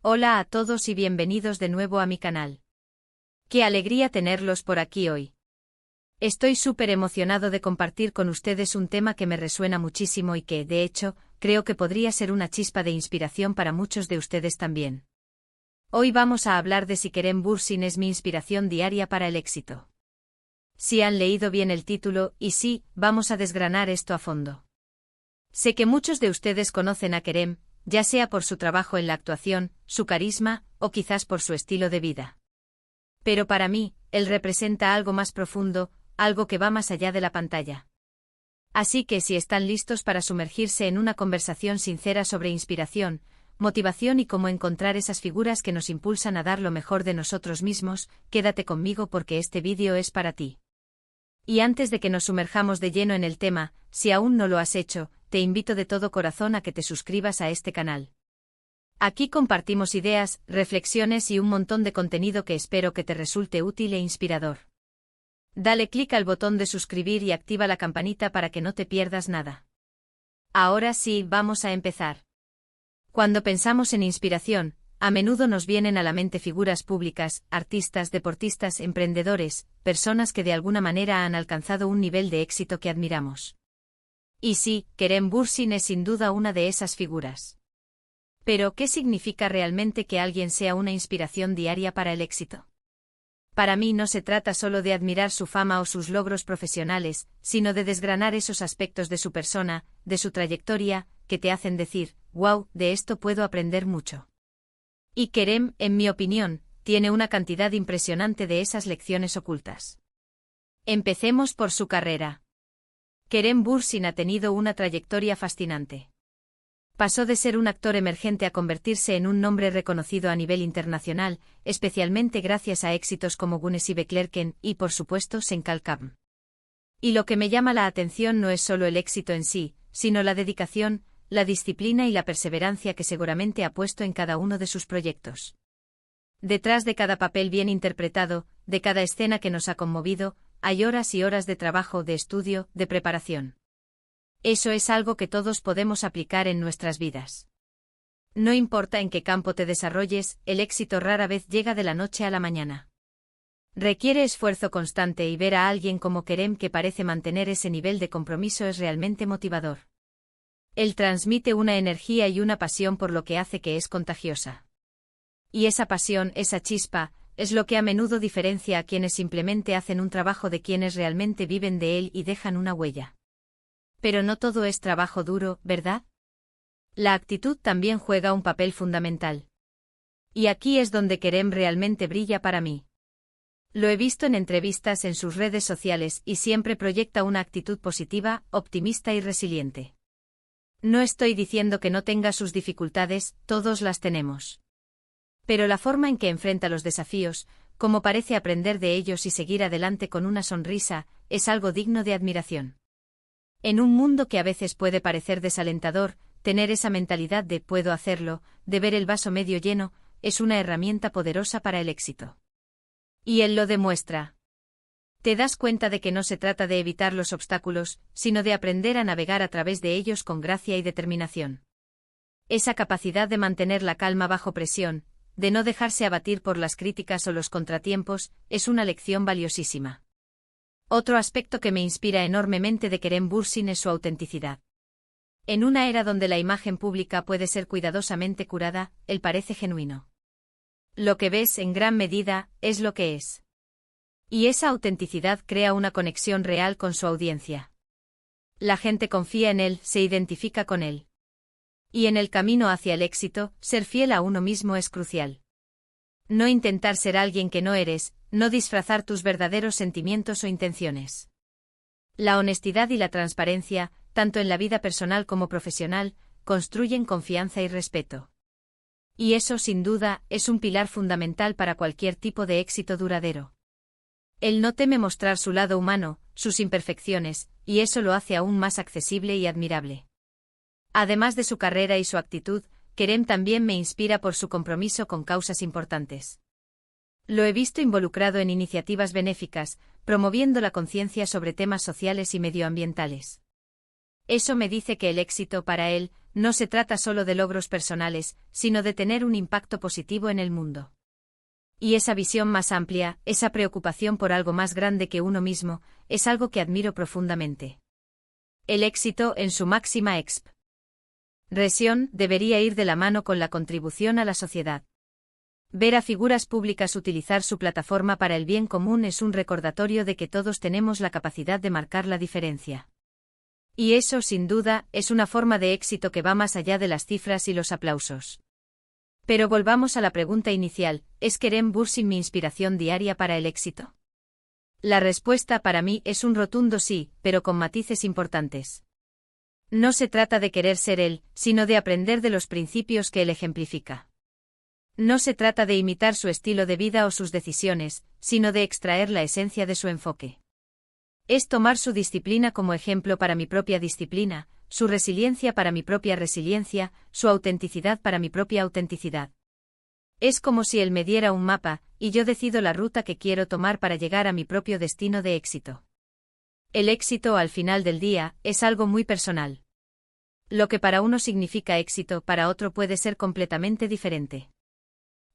Hola a todos y bienvenidos de nuevo a mi canal. Qué alegría tenerlos por aquí hoy. Estoy súper emocionado de compartir con ustedes un tema que me resuena muchísimo y que, de hecho, creo que podría ser una chispa de inspiración para muchos de ustedes también. Hoy vamos a hablar de si Kerem Bürsin es mi inspiración diaria para el éxito. Si han leído bien el título, y sí, vamos a desgranar esto a fondo. Sé que muchos de ustedes conocen a Kerem, ya sea por su trabajo en la actuación, su carisma, o quizás por su estilo de vida. Pero para mí, él representa algo más profundo, algo que va más allá de la pantalla. Así que si están listos para sumergirse en una conversación sincera sobre inspiración, motivación y cómo encontrar esas figuras que nos impulsan a dar lo mejor de nosotros mismos, quédate conmigo porque este vídeo es para ti. Y antes de que nos sumerjamos de lleno en el tema, si aún no lo has hecho, te invito de todo corazón a que te suscribas a este canal. Aquí compartimos ideas, reflexiones y un montón de contenido que espero que te resulte útil e inspirador. Dale clic al botón de suscribir y activa la campanita para que no te pierdas nada. Ahora sí, vamos a empezar. Cuando pensamos en inspiración, a menudo nos vienen a la mente figuras públicas, artistas, deportistas, emprendedores, personas que de alguna manera han alcanzado un nivel de éxito que admiramos. Y sí, Kerem Bürsin es sin duda una de esas figuras. Pero, ¿qué significa realmente que alguien sea una inspiración diaria para el éxito? Para mí no se trata solo de admirar su fama o sus logros profesionales, sino de desgranar esos aspectos de su persona, de su trayectoria, que te hacen decir, wow, de esto puedo aprender mucho. Y Kerem, en mi opinión, tiene una cantidad impresionante de esas lecciones ocultas. Empecemos por su carrera. Kerem Bürsin ha tenido una trayectoria fascinante. Pasó de ser un actor emergente a convertirse en un nombre reconocido a nivel internacional, especialmente gracias a éxitos como Guinness y Beklerken y, por supuesto, Senkalkam. Y lo que me llama la atención no es solo el éxito en sí, sino la dedicación, la disciplina y la perseverancia que seguramente ha puesto en cada uno de sus proyectos. Detrás de cada papel bien interpretado, de cada escena que nos ha conmovido, hay horas y horas de trabajo, de estudio, de preparación. Eso es algo que todos podemos aplicar en nuestras vidas. No importa en qué campo te desarrolles, el éxito rara vez llega de la noche a la mañana. Requiere esfuerzo constante y ver a alguien como Kerem que parece mantener ese nivel de compromiso es realmente motivador. Él transmite una energía y una pasión por lo que hace que es contagiosa. Y esa pasión, esa chispa, es lo que a menudo diferencia a quienes simplemente hacen un trabajo de quienes realmente viven de él y dejan una huella. Pero no todo es trabajo duro, ¿verdad? La actitud también juega un papel fundamental. Y aquí es donde Kerem realmente brilla para mí. Lo he visto en entrevistas en sus redes sociales y siempre proyecta una actitud positiva, optimista y resiliente. No estoy diciendo que no tenga sus dificultades, todos las tenemos. Pero la forma en que enfrenta los desafíos, cómo parece aprender de ellos y seguir adelante con una sonrisa, es algo digno de admiración. En un mundo que a veces puede parecer desalentador, tener esa mentalidad de puedo hacerlo, de ver el vaso medio lleno, es una herramienta poderosa para el éxito. Y él lo demuestra. Te das cuenta de que no se trata de evitar los obstáculos, sino de aprender a navegar a través de ellos con gracia y determinación. Esa capacidad de mantener la calma bajo presión, de no dejarse abatir por las críticas o los contratiempos, es una lección valiosísima. Otro aspecto que me inspira enormemente de Kerem Bürsin es su autenticidad. En una era donde la imagen pública puede ser cuidadosamente curada, él parece genuino. Lo que ves, en gran medida, es lo que es. Y esa autenticidad crea una conexión real con su audiencia. La gente confía en él, se identifica con él. Y en el camino hacia el éxito, ser fiel a uno mismo es crucial. No intentar ser alguien que no eres, no disfrazar tus verdaderos sentimientos o intenciones. La honestidad y la transparencia, tanto en la vida personal como profesional, construyen confianza y respeto. Y eso, sin duda, es un pilar fundamental para cualquier tipo de éxito duradero. Él no teme mostrar su lado humano, sus imperfecciones, y eso lo hace aún más accesible y admirable. Además de su carrera y su actitud, Kerem también me inspira por su compromiso con causas importantes. Lo he visto involucrado en iniciativas benéficas, promoviendo la conciencia sobre temas sociales y medioambientales. Eso me dice que el éxito para él no se trata solo de logros personales, sino de tener un impacto positivo en el mundo. Y esa visión más amplia, esa preocupación por algo más grande que uno mismo, es algo que admiro profundamente. El éxito en su máxima expresión debería ir de la mano con la contribución a la sociedad. Ver a figuras públicas utilizar su plataforma para el bien común es un recordatorio de que todos tenemos la capacidad de marcar la diferencia. Y eso, sin duda, es una forma de éxito que va más allá de las cifras y los aplausos. Pero volvamos a la pregunta inicial, ¿es Kerem Bürsin mi inspiración diaria para el éxito? La respuesta para mí es un rotundo sí, pero con matices importantes. No se trata de querer ser él, sino de aprender de los principios que él ejemplifica. No se trata de imitar su estilo de vida o sus decisiones, sino de extraer la esencia de su enfoque. Es tomar su disciplina como ejemplo para mi propia disciplina, su resiliencia para mi propia resiliencia, su autenticidad para mi propia autenticidad. Es como si él me diera un mapa, y yo decido la ruta que quiero tomar para llegar a mi propio destino de éxito. El éxito, al final del día, es algo muy personal. Lo que para uno significa éxito, para otro puede ser completamente diferente.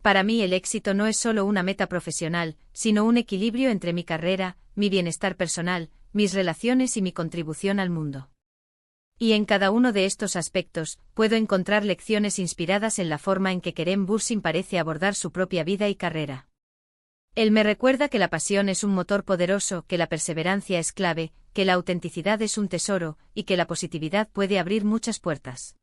Para mí el éxito no es solo una meta profesional, sino un equilibrio entre mi carrera, mi bienestar personal, mis relaciones y mi contribución al mundo. Y en cada uno de estos aspectos, puedo encontrar lecciones inspiradas en la forma en que Kerem Bürsin parece abordar su propia vida y carrera. Él me recuerda que la pasión es un motor poderoso, que la perseverancia es clave, que la autenticidad es un tesoro, y que la positividad puede abrir muchas puertas.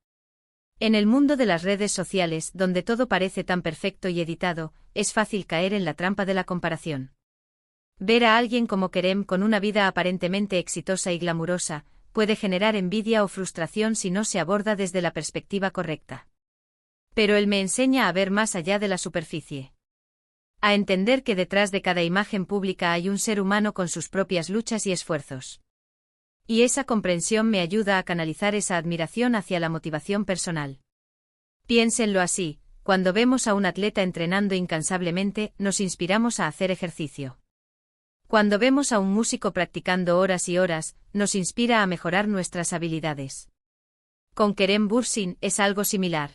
En el mundo de las redes sociales, donde todo parece tan perfecto y editado, es fácil caer en la trampa de la comparación. Ver a alguien como Kerem con una vida aparentemente exitosa y glamurosa, puede generar envidia o frustración si no se aborda desde la perspectiva correcta. Pero él me enseña a ver más allá de la superficie. A entender que detrás de cada imagen pública hay un ser humano con sus propias luchas y esfuerzos. Y esa comprensión me ayuda a canalizar esa admiración hacia la motivación personal. Piénsenlo así, cuando vemos a un atleta entrenando incansablemente, nos inspiramos a hacer ejercicio. Cuando vemos a un músico practicando horas y horas, nos inspira a mejorar nuestras habilidades. Con Kerem Bürsin es algo similar.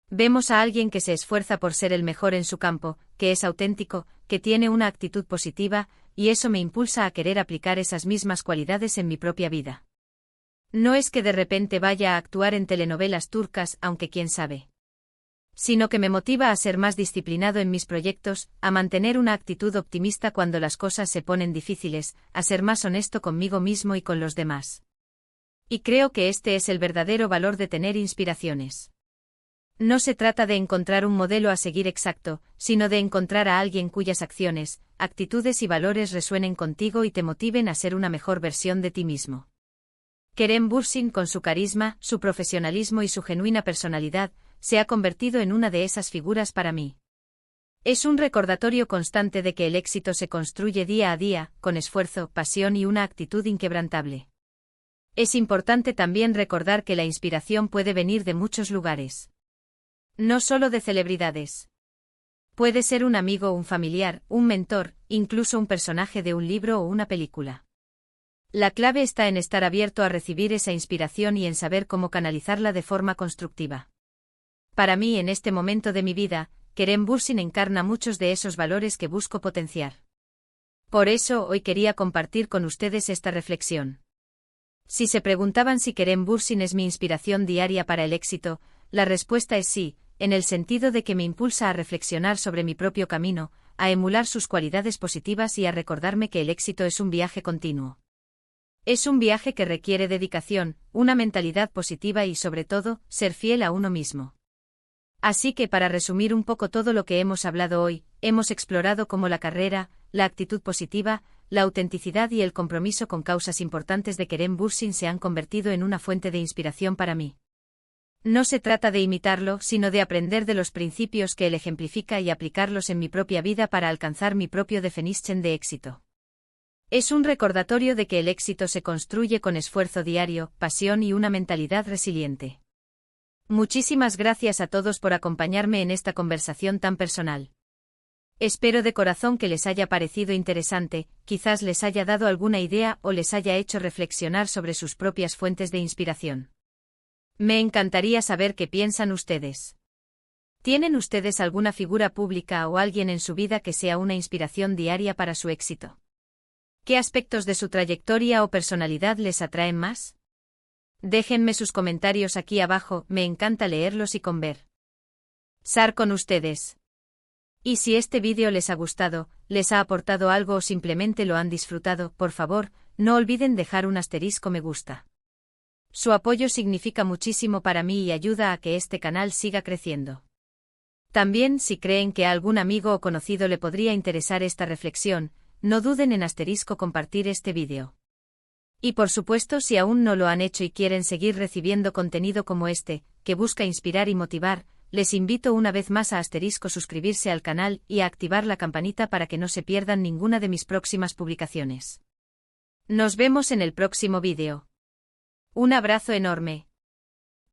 Vemos a alguien que se esfuerza por ser el mejor en su campo, que es auténtico, que tiene una actitud positiva, y eso me impulsa a querer aplicar esas mismas cualidades en mi propia vida. No es que de repente vaya a actuar en telenovelas turcas, aunque quién sabe. Sino que me motiva a ser más disciplinado en mis proyectos, a mantener una actitud optimista cuando las cosas se ponen difíciles, a ser más honesto conmigo mismo y con los demás. Y creo que este es el verdadero valor de tener inspiraciones. No se trata de encontrar un modelo a seguir exacto, sino de encontrar a alguien cuyas acciones, actitudes y valores resuenen contigo y te motiven a ser una mejor versión de ti mismo. Kerem Bürsin, con su carisma, su profesionalismo y su genuina personalidad, se ha convertido en una de esas figuras para mí. Es un recordatorio constante de que el éxito se construye día a día, con esfuerzo, pasión y una actitud inquebrantable. Es importante también recordar que la inspiración puede venir de muchos lugares. No solo de celebridades. Puede ser un amigo o un familiar, un mentor, incluso un personaje de un libro o una película. La clave está en estar abierto a recibir esa inspiración y en saber cómo canalizarla de forma constructiva. Para mí, en este momento de mi vida, Kerem Bürsin encarna muchos de esos valores que busco potenciar. Por eso, hoy quería compartir con ustedes esta reflexión. Si se preguntaban si Kerem Bürsin es mi inspiración diaria para el éxito, la respuesta es sí, en el sentido de que me impulsa a reflexionar sobre mi propio camino, a emular sus cualidades positivas y a recordarme que el éxito es un viaje continuo. Es un viaje que requiere dedicación, una mentalidad positiva y, sobre todo, ser fiel a uno mismo. Así que, para resumir un poco todo lo que hemos hablado hoy, hemos explorado cómo la carrera, la actitud positiva, la autenticidad y el compromiso con causas importantes de Kerem Bürsin se han convertido en una fuente de inspiración para mí. No se trata de imitarlo, sino de aprender de los principios que él ejemplifica y aplicarlos en mi propia vida para alcanzar mi propio definition de éxito. Es un recordatorio de que el éxito se construye con esfuerzo diario, pasión y una mentalidad resiliente. Muchísimas gracias a todos por acompañarme en esta conversación tan personal. Espero de corazón que les haya parecido interesante, quizás les haya dado alguna idea o les haya hecho reflexionar sobre sus propias fuentes de inspiración. Me encantaría saber qué piensan ustedes. ¿Tienen ustedes alguna figura pública o alguien en su vida que sea una inspiración diaria para su éxito? ¿Qué aspectos de su trayectoria o personalidad les atraen más? Déjenme sus comentarios aquí abajo, me encanta leerlos y conversar con ustedes. Y si este vídeo les ha gustado, les ha aportado algo o simplemente lo han disfrutado, por favor, no olviden dejar un asterisco me gusta. Su apoyo significa muchísimo para mí y ayuda a que este canal siga creciendo. También, si creen que a algún amigo o conocido le podría interesar esta reflexión, no duden en compartir este vídeo. Y por supuesto, si aún no lo han hecho y quieren seguir recibiendo contenido como este, que busca inspirar y motivar, les invito una vez más a suscribirse al canal y a activar la campanita para que no se pierdan ninguna de mis próximas publicaciones. Nos vemos en el próximo vídeo. Un abrazo enorme.